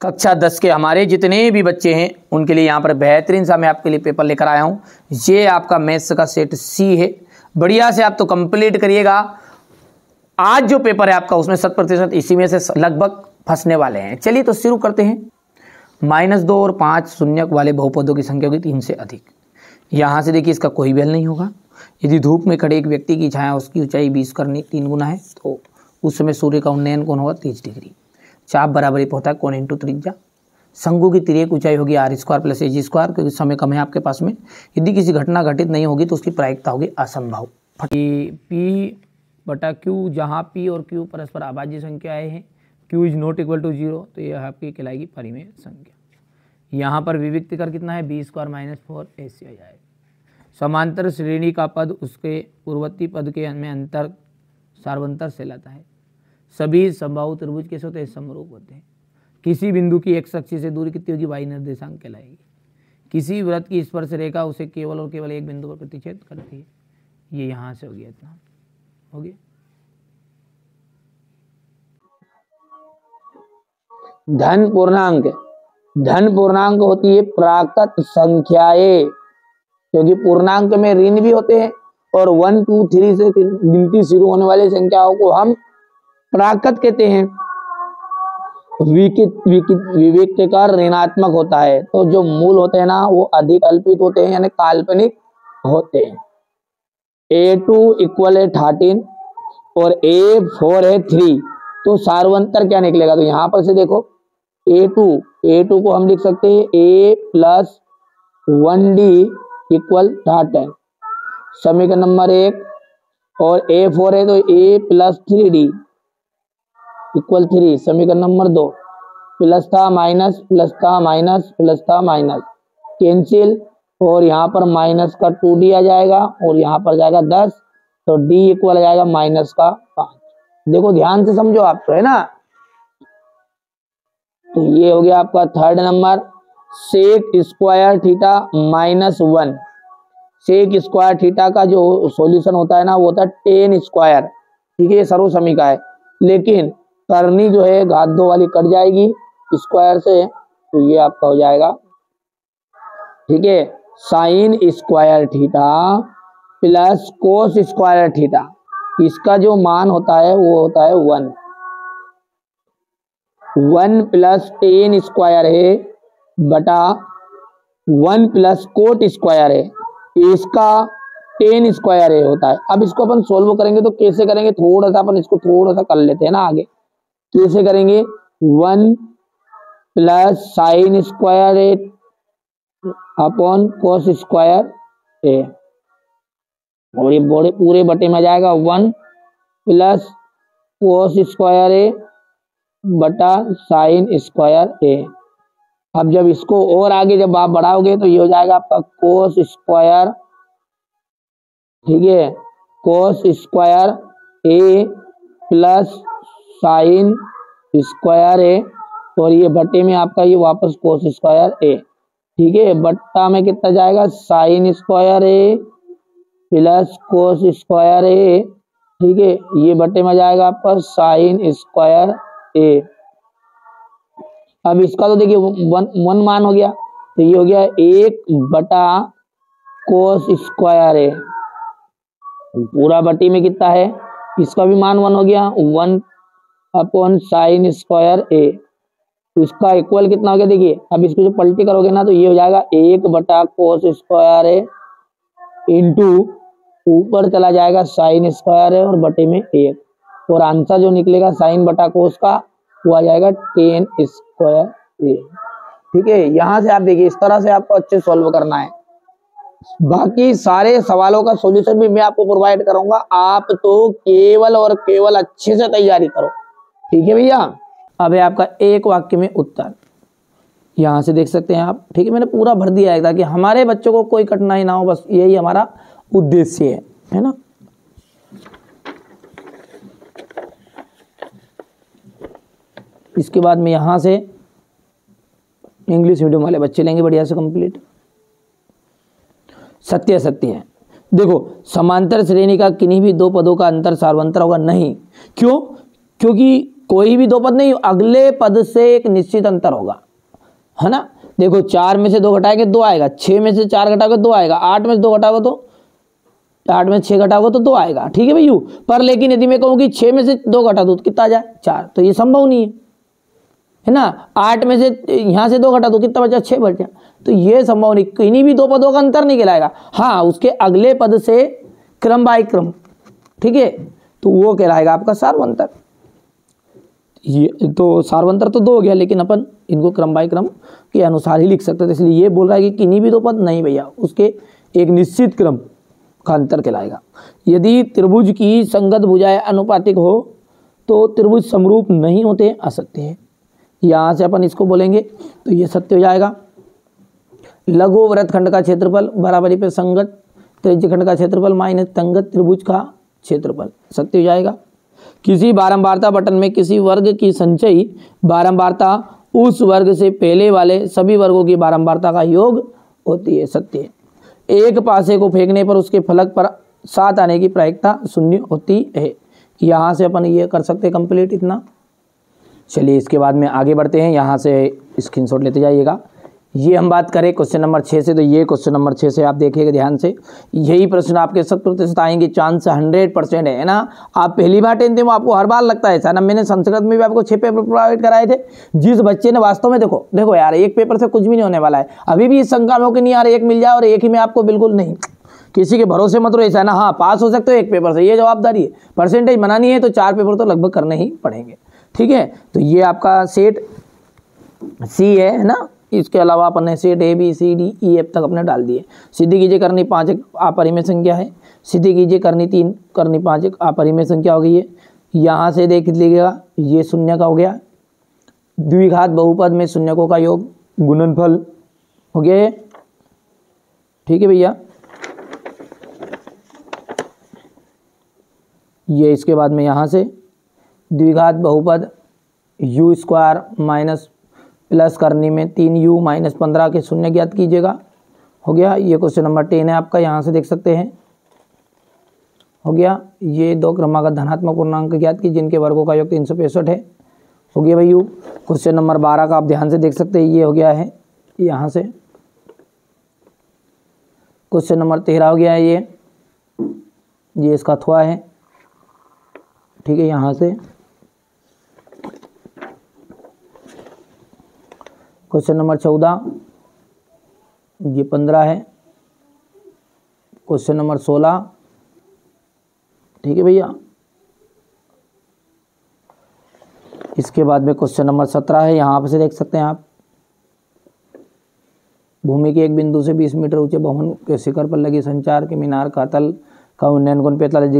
कक्षा 10 के हमारे जितने भी बच्चे हैं उनके लिए यहाँ पर बेहतरीन सा मैं आपके लिए पेपर लेकर आया हूँ। ये आपका मैथ्स का सेट सी है, बढ़िया से आप तो कंप्लीट करिएगा। आज जो पेपर है आपका उसमें 100% इसी में से लगभग फंसने वाले हैं। चलिए तो शुरू करते हैं। -2 और 5 शून्यक वाले बहुपदों की संख्या होगी 3 से अधिक। यहाँ से देखिए इसका कोई भी हल नहीं होगा। यदि धूप में खड़े एक व्यक्ति की छाया उसकी ऊंचाई 20 करनी 3 गुना है तो उस समय सूर्य का उन्नयन कोण होगा 30 डिग्री। चाप बराबरी पे होता है कोण इंटू त्रिज्या। शंकु की तिर्यक ऊंचाई होगी r² + AG², क्योंकि समय कम है आपके पास में। यदि किसी घटना घटित नहीं होगी तो उसकी प्रायिकता होगी असंभव। P/Q, जहाँ P और Q परस्पर अभाज्य संख्याएं हैं, Q is not equal to 0, तो यह आपकी कहलाएगी परिमेय संख्या। यहाँ पर विविक्त कर कितना है, b² - 4 ऐसे आ जाएगा। समांतर श्रेणी का पद उसके पूर्ववर्ती पद के में अंतर सार्वंतर से लाता है। सभी समबाहु त्रिभुज कैसे होते हैं, समरूप होते हैं। किसी बिंदु की x अक्ष से दूरी कितनी होगी, y निर्देशांक कहलाएगी। किसी वृत्त की स्पर्श रेखा उसे केवल और केवल एक बिंदु पर प्रतिच्छेद करती है। ये यहाँ से हो गया, इतना हो गया। धन पूर्णांक होती है प्राकृत संख्याएं, क्योंकि पूर्णांक में ऋण भी होते हैं और 1 2 3 से गिनती शुरू होने वाली संख्याओं को हम प्राकृत कहते हैं। विविक्तकर ऋणात्मक होता है, तो जो मूल होते हैं ना वो अधिक अल्पित होते हैं, यानी काल्पनिक होते हैं। A2 = 13 और A4 है 3, तो सार्वंतर क्या निकलेगा, तो यहां पर से देखो A2 को हम लिख सकते हैं A + 1D = 13, समीकरण नंबर 1। और A4 है तो A + 3D = 3, समीकरण नंबर 2। प्लस था माइनस, प्लस था माइनस, प्लस था माइनस, कैंसिल, और यहाँ पर माइनस का 2D आ जाएगा और यहाँ पर जाएगा 10, तो D = आ जाएगा -5। देखो ध्यान से समझो आप तो, है ना। तो ये हो गया आपका थर्ड नंबर। sec² θ -1, sec² θ का जो सॉल्यूशन होता है ना वो होता है tan², ठीक है, ये सर्व समीका है। लेकिन करनी जो है घात 2 वाली कट जाएगी स्क्वायर से, तो ये आपका हो जाएगा, ठीक है, sin² θ + cos² θ। इसका जो मान होता है वो होता है 1 + tan² है बटा 1 + cot² है, इसका tan² है होता है। अब इसको अपन सोल्व करेंगे तो कैसे करेंगे, थोड़ा सा अपन इसको थोड़ा सा कर लेते हैं ना आगे। कैसे करेंगे, 1 + sin² अपॉन cos² है, और ये पूरे बटे में जाएगा 1 + cos² है बटा sin² है। अब जब इसको और आगे जब आप बढ़ाओगे तो ये हो जाएगा आपका cos², ठीक है, cos² a + sin² है, और ये बटे में आपका ये वापस cos² a, ठीक है, बट्टा में कितना जाएगा, sin² a + cos² a, ठीक है, ये बटे में जाएगा आपका sin² a। अब इसका तो देखिए 1 मान हो गया, तो ये हो गया 1 बटा cos² है, पूरा बटी में कितना है, इसका भी मान 1 हो गया, 1 अपॉन sin² a। तो इसका इक्वल कितना हो गया, देखिए अब इसको जो पलटी करोगे ना तो ये हो जाएगा 1 बटा cos² है इंटू ऊपर चला जाएगा sin² है और बटे में 1, और आंसर जो निकलेगा sin बटा cos का वो आ जाएगा tan² a, ठीक है। यहाँ से आप देखिए इस तरह से आपको अच्छे सॉल्व करना है। बाकी सारे सवालों का सॉल्यूशन भी मैं आपको प्रोवाइड करूंगा, आप तो केवल और केवल अच्छे से तैयारी करो, ठीक है भैया। अब है आपका एक वाक्य में उत्तर, यहाँ से देख सकते हैं आप, ठीक है, मैंने पूरा भर दिया है ताकि हमारे बच्चों को कोई कठिनाई ना हो, बस यही हमारा उद्देश्य है ना। इसके बाद में यहाँ से इंग्लिश मीडियम वाले बच्चे लेंगे बढ़िया से कंप्लीट। सत्य है, देखो समांतर श्रेणी का किन्हीं भी 2 पदों का अंतर सार्वंतर होगा नहीं। क्यों? क्योंकि कोई भी दो पद नहीं, अगले पद से एक निश्चित अंतर होगा, है ना। देखो 4 में से 2 घटाएंगे 2 आएगा, 6 में से 4 घटाओगे 2 आएगा, 8 में से 2 घटाओगे तो 8 में 6 घटाओगे तो 2 आएगा, ठीक है भैया। पर लेकिन यदि मैं कहूँ कि 6 में से 2 घटा दो तो कितना आ जाए 4, तो ये संभव नहीं है ना। 8 में से यहाँ से 2 घटा दो कितना बचा 6 बचा, तो ये संभव नहीं, किन्हीं भी दो पदों का अंतर नहीं कहलाएगा। हाँ, उसके अगले पद से क्रम बाय क्रम, ठीक है, तो वो कहलाएगा आपका सार्वंतर। ये तो सार्वंतर तो 2 हो गया, लेकिन अपन इनको क्रम बाय क्रम के अनुसार ही लिख सकते थे, इसलिए ये बोल रहा है कि किन्हीं भी दो पद नहीं भैया, उसके एक निश्चित क्रम का अंतर कहलाएगा। यदि त्रिभुज की संगत भुजाएं अनुपातिक हो तो त्रिभुज समरूप नहीं होते, असत्य है। यहाँ से अपन इसको बोलेंगे तो ये सत्य हो जाएगा। लघु वृत्तखंड का क्षेत्रफल बराबरी पे संगत त्रिज्यखंड का क्षेत्रफल माइनस तंगत त्रिभुज का क्षेत्रफल, सत्य हो जाएगा। किसी बारंबारता बटन में किसी वर्ग की संचयी बारंबारता उस वर्ग से पहले वाले सभी वर्गों की बारंबारता का योग होती है, सत्य है। एक पासे को फेंकने पर उसके फलक पर 7 आने की प्रायिकता 0 होती है। यहाँ से अपन ये कर सकते हैं कंप्लीट इतना। चलिए इसके बाद में आगे बढ़ते हैं, यहाँ से स्क्रीनशॉट लेते जाइएगा। ये हम बात करें क्वेश्चन नंबर 6 से, तो ये क्वेश्चन नंबर 6 से आप देखिएगा ध्यान से, यही प्रश्न आपके 100% आएंगे, चांस 100% है ना। आप पहली बार 10th में आपको हर बार लगता है ना, मैंने संस्कृत में भी आपको 6 पेपर प्रोवाइड कराए थे। जिस बच्चे ने वास्तव में देखो यार, एक पेपर से कुछ भी नहीं होने वाला है, अभी भी इस शंका में हो कि नहीं यार एक मिल जाए और एक ही में आपको, बिल्कुल नहीं, किसी के भरोसे मत रहो, ऐसा है ना। हाँ, पास हो सकते हो एक पेपर से, ये जवाबदारी है। परसेंटेज बनानी है तो 4 पेपर तो लगभग करने ही पड़ेंगे, ठीक है। तो ये आपका सेट सी है ना। इसके अलावा अपन ने set A B C D E F तक अपने डाल दिए। सिद्धि कीजिए करनी 5 एक अपरिमेय संख्या है, सिद्धि कीजिए करनी 3 करनी 5 एक अपरिमेय संख्या हो गई है। यहाँ से देख लीजिएगा ये शून्य का हो गया, द्विघात बहुपद में शून्यकों का योग गुणनफल हो गया है, ठीक है भैया। ये इसके बाद में यहाँ से द्विघात बहुपद u स्क्वायर माइनस प्लस करनी में 3u माइनस 15 के शून्य ज्ञात कीजिएगा, हो गया। ये क्वेश्चन नंबर 10 है आपका, यहाँ से देख सकते हैं, हो गया। ये 2 क्रमागत धनात्मक पूर्णांक ज्ञात की जिनके वर्गों का योग 365 है, हो गया भैया। क्वेश्चन नंबर 12 का आप ध्यान से देख सकते हैं, ये हो गया है यहाँ से। क्वेश्चन नंबर 13 हो गया है, ये इसका अथवा है, ठीक है। यहाँ से क्वेश्चन नंबर 14, ये 15 है। क्वेश्चन नंबर 16, ठीक है भैया। इसके बाद में क्वेश्चन नंबर 17 है, यहाँ पर से देख सकते हैं आप। भूमि के एक बिंदु से 20 मीटर ऊंचे भवन के शिखर पर लगी संचार के मीनार का तल का उन्नयन कोण 45 डिग्री